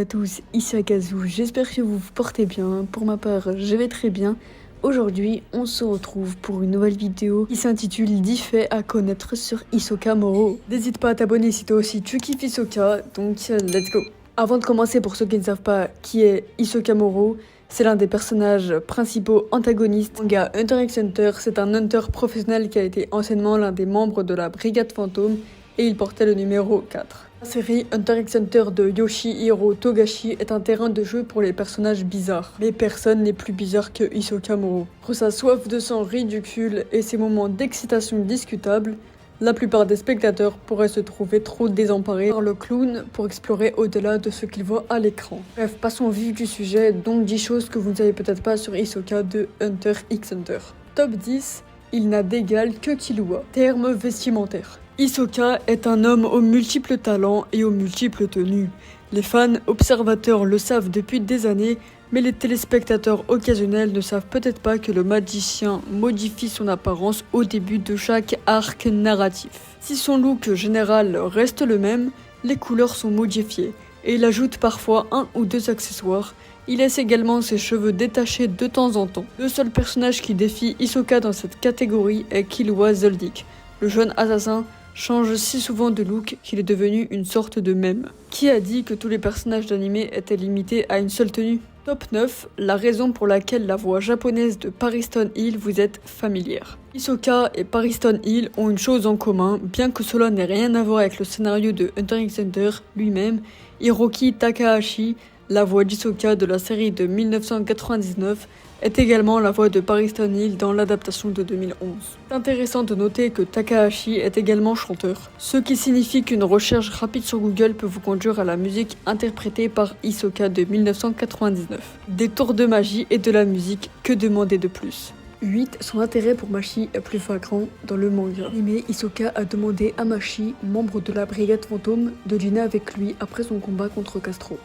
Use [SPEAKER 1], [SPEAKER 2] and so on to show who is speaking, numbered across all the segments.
[SPEAKER 1] À tous, ici Akazu, j'espère que vous vous portez bien. Pour ma part, je vais très bien. Aujourd'hui, on se retrouve pour une nouvelle vidéo qui s'intitule 10 faits à connaître sur Hisoka Moro. N'hésite pas à t'abonner si toi aussi tu kiffes Hisoka, donc let's go. Avant de commencer, pour ceux qui ne savent pas qui est Hisoka Moro, c'est l'un des personnages principaux antagonistes du manga Hunter x Hunter. C'est un hunter professionnel qui a été anciennement l'un des membres de la Brigade Fantôme et il portait le numéro 4. La série Hunter x Hunter de Yoshihiro Togashi est un terrain de jeu pour les personnages bizarres. Mais personne n'est plus bizarre que Hisoka Moro. Entre sa soif de sang ridicule et ses moments d'excitation discutables, la plupart des spectateurs pourraient se trouver trop désemparés par le clown pour explorer au-delà de ce qu'ils voient à l'écran. Bref, passons au vif du sujet, donc 10 choses que vous ne savez peut-être pas sur Hisoka de Hunter x Hunter. Top 10, il n'a d'égal que Killua. Terme vestimentaire. Hisoka est un homme aux multiples talents et aux multiples tenues. Les fans observateurs le savent depuis des années, mais les téléspectateurs occasionnels ne savent peut-être pas que le magicien modifie son apparence au début de chaque arc narratif. Si son look général reste le même, les couleurs sont modifiées, et il ajoute parfois un ou deux accessoires. Il laisse également ses cheveux détachés de temps en temps. Le seul personnage qui défie Hisoka dans cette catégorie est Killua Zuldik. Le jeune assassin change si souvent de look qu'il est devenu une sorte de mème. Qui a dit que tous les personnages d'anime étaient limités à une seule tenue ? Top 9, la raison pour laquelle la voix japonaise de Pariston Hill vous est familière. Hisoka et Pariston Hill ont une chose en commun, bien que cela n'ait rien à voir avec le scénario de Hunter x Hunter lui-même. Hiroki Takahashi, la voix d'Hisoka de la série de 1999, est également la voix de Pariston Hill dans l'adaptation de 2011. C'est intéressant de noter que Takahashi est également chanteur, ce qui signifie qu'une recherche rapide sur Google peut vous conduire à la musique interprétée par Hisoka de 1999. Des tours de magie et de la musique, que demander de plus ? 8. Son intérêt pour Machi est plus flagrant dans le manga. Mais Hisoka a demandé à Machi, membre de la Brigade Fantôme, de dîner avec lui après son combat contre Castro.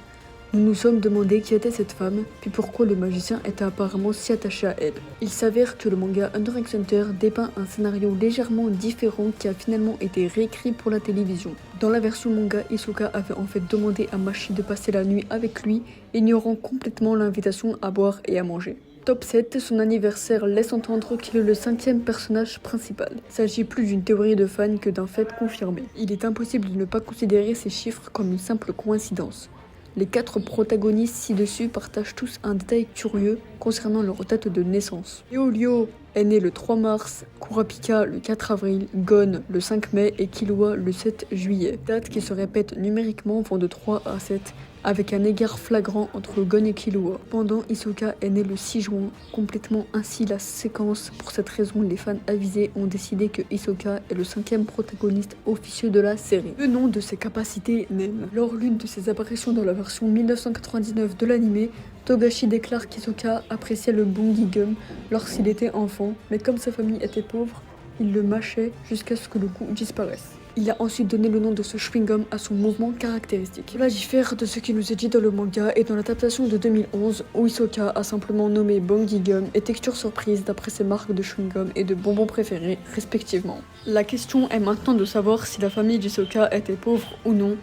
[SPEAKER 1] Nous nous sommes demandé qui était cette femme, puis pourquoi le magicien était apparemment si attaché à elle. Il s'avère que le manga Hunter x Hunter dépeint un scénario légèrement différent qui a finalement été réécrit pour la télévision. Dans la version manga, Hisoka avait en fait demandé à Machi de passer la nuit avec lui, ignorant complètement l'invitation à boire et à manger. Top 7, son anniversaire laisse entendre qu'il est le 5e personnage principal. Il s'agit plus d'une théorie de fan que d'un fait confirmé. Il est impossible de ne pas considérer ces chiffres comme une simple coïncidence. Les 4 protagonistes ci-dessus partagent tous un détail curieux concernant leur date de naissance. Leolio est né le 3 mars, Kurapika le 4 avril, Gon le 5 mai et Killua le 7 juillet. Dates qui se répètent numériquement vont de 3 à 7, avec un égard flagrant entre Gon et Killua. Pendant Hisoka est né le 6 juin, complètement ainsi la séquence. Pour cette raison, les fans avisés ont décidé que Hisoka est le 5e protagoniste officieux de la série. Le nom de ses capacités naine. Lors l'une de ses apparitions dans la version 1999 de l'anime, Togashi déclare qu'Hisoka appréciait le bungi gum lorsqu'il était enfant, mais comme sa famille était pauvre, il le mâchait jusqu'à ce que le goût disparaisse. Il a ensuite donné le nom de ce chewing-gum à son mouvement caractéristique. Cela diffère de ce qui nous est dit dans le manga et dans l'adaptation de 2011 où Hisoka a simplement nommé bungi gum et texture surprise d'après ses marques de chewing-gum et de bonbons préférés respectivement. La question est maintenant de savoir si la famille d'Hisoka était pauvre ou non.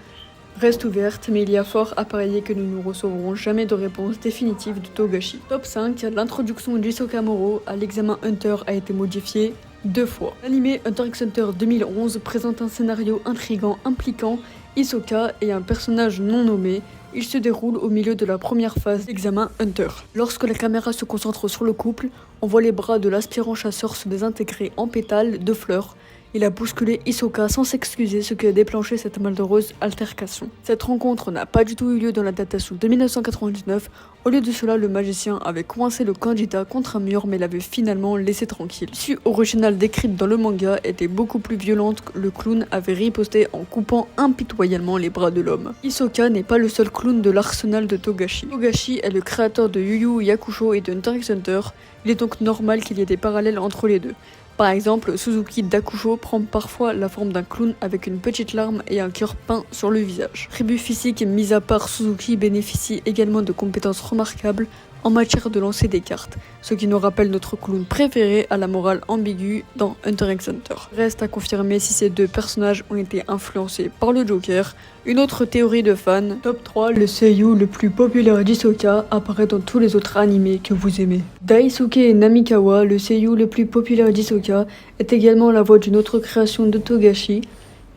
[SPEAKER 1] Reste ouverte, mais il y a fort à parier que nous ne recevrons jamais de réponse définitive de Togashi. Top 5, l'introduction d'Hisoka Moro à l'examen Hunter a été modifiée 2 fois. L'anime Hunter x Hunter 2011 présente un scénario intrigant impliquant Hisoka et un personnage non nommé. Il se déroule au milieu de la première phase d'examen Hunter. Lorsque la caméra se concentre sur le couple, on voit les bras de l'aspirant chasseur se désintégrer en pétales de fleurs. Il a bousculé Hisoka sans s'excuser, ce qui a déclenché cette malheureuse altercation. Cette rencontre n'a pas du tout eu lieu dans la datation de 1999. Au lieu de cela, le magicien avait coincé le candidat contre un mur mais l'avait finalement laissé tranquille. L'issue originale décrite dans le manga était beaucoup plus violente. Le clown avait riposté en coupant impitoyablement les bras de l'homme. Hisoka n'est pas le seul clown de l'arsenal de Togashi. Togashi est le créateur de Yu Yu Hakusho et de Hunter x Hunter. Il est donc normal qu'il y ait des parallèles entre les deux. Par exemple, Suzuki d'Hakusho prend parfois la forme d'un clown avec une petite larme et un cœur peint sur le visage. Tribu physique mis à part, Suzuki bénéficie également de compétences remarquables en matière de lancer des cartes, ce qui nous rappelle notre clown préféré à la morale ambiguë dans Hunter x Hunter. Reste à confirmer si ces deux personnages ont été influencés par le Joker. Une autre théorie de fans, top 3, le seiyuu le plus populaire d'Hisoka apparaît dans tous les autres animés que vous aimez. Daisuke Namikawa, le seiyuu le plus populaire d'Hisoka, est également la voix d'une autre création de Togashi,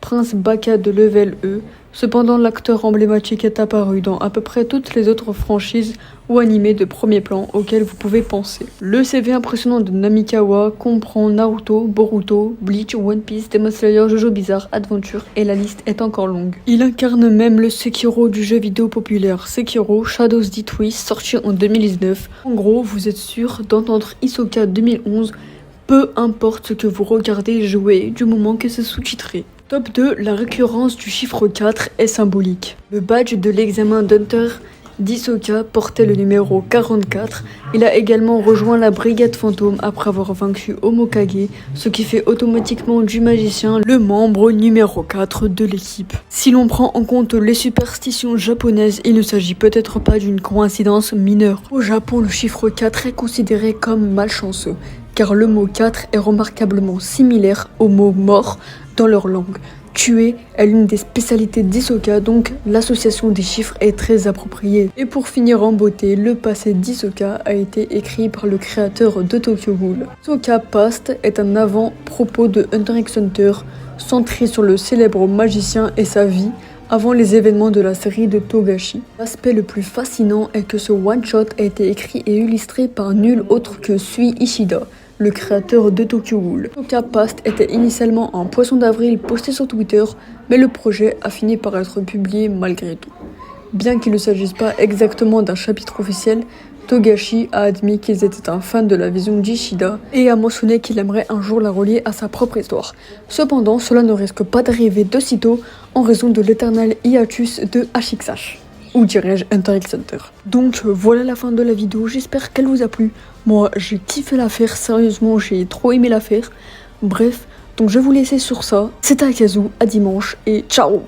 [SPEAKER 1] Prince Baka de Level E. Cependant, l'acteur emblématique est apparu dans à peu près toutes les autres franchises ou animés de premier plan auxquels vous pouvez penser. Le CV impressionnant de Namikawa comprend Naruto, Boruto, Bleach, One Piece, Demon Slayer, Jojo Bizarre, Adventure et la liste est encore longue. Il incarne même le Sekiro du jeu vidéo populaire Sekiro Shadows Die Twice sorti en 2019. En gros, vous êtes sûr d'entendre Hisoka 2011, peu importe ce que vous regardez jouer du moment que c'est sous-titré. Top 2, la récurrence du chiffre 4 est symbolique. Le badge de l'examen d'Hunter d'Hisoka portait le numéro 44. Il a également rejoint la brigade fantôme après avoir vaincu Omokage, ce qui fait automatiquement du magicien le membre numéro 4 de l'équipe. Si l'on prend en compte les superstitions japonaises, il ne s'agit peut-être pas d'une coïncidence mineure. Au Japon, le chiffre 4 est considéré comme malchanceux, car le mot 4 est remarquablement similaire au mot mort dans leur langue. Tuer est l'une des spécialités d'Hisoka, donc l'association des chiffres est très appropriée. Et pour finir en beauté, le passé d'Hisoka a été écrit par le créateur de Tokyo Ghoul. Hisoka Past est un avant-propos de Hunter x Hunter, centré sur le célèbre magicien et sa vie avant les événements de la série de Togashi. L'aspect le plus fascinant est que ce one-shot a été écrit et illustré par nul autre que Sui Ishida, le créateur de Tokyo Ghoul. Hisoka Past était initialement un poisson d'avril posté sur Twitter, mais le projet a fini par être publié malgré tout. Bien qu'il ne s'agisse pas exactement d'un chapitre officiel, Togashi a admis qu'il était un fan de la vision d'Ishida et a mentionné qu'il aimerait un jour la relier à sa propre histoire. Cependant, cela ne risque pas d'arriver de sitôt en raison de l'éternel hiatus de HXH. Ou dirais-je Hunter x Hunter. Donc voilà la fin de la vidéo, j'espère qu'elle vous a plu. Moi j'ai kiffé la faire, sérieusement j'ai trop aimé la faire. Bref, donc je vais vous laisser sur ça. C'était Akazu, à dimanche et ciao.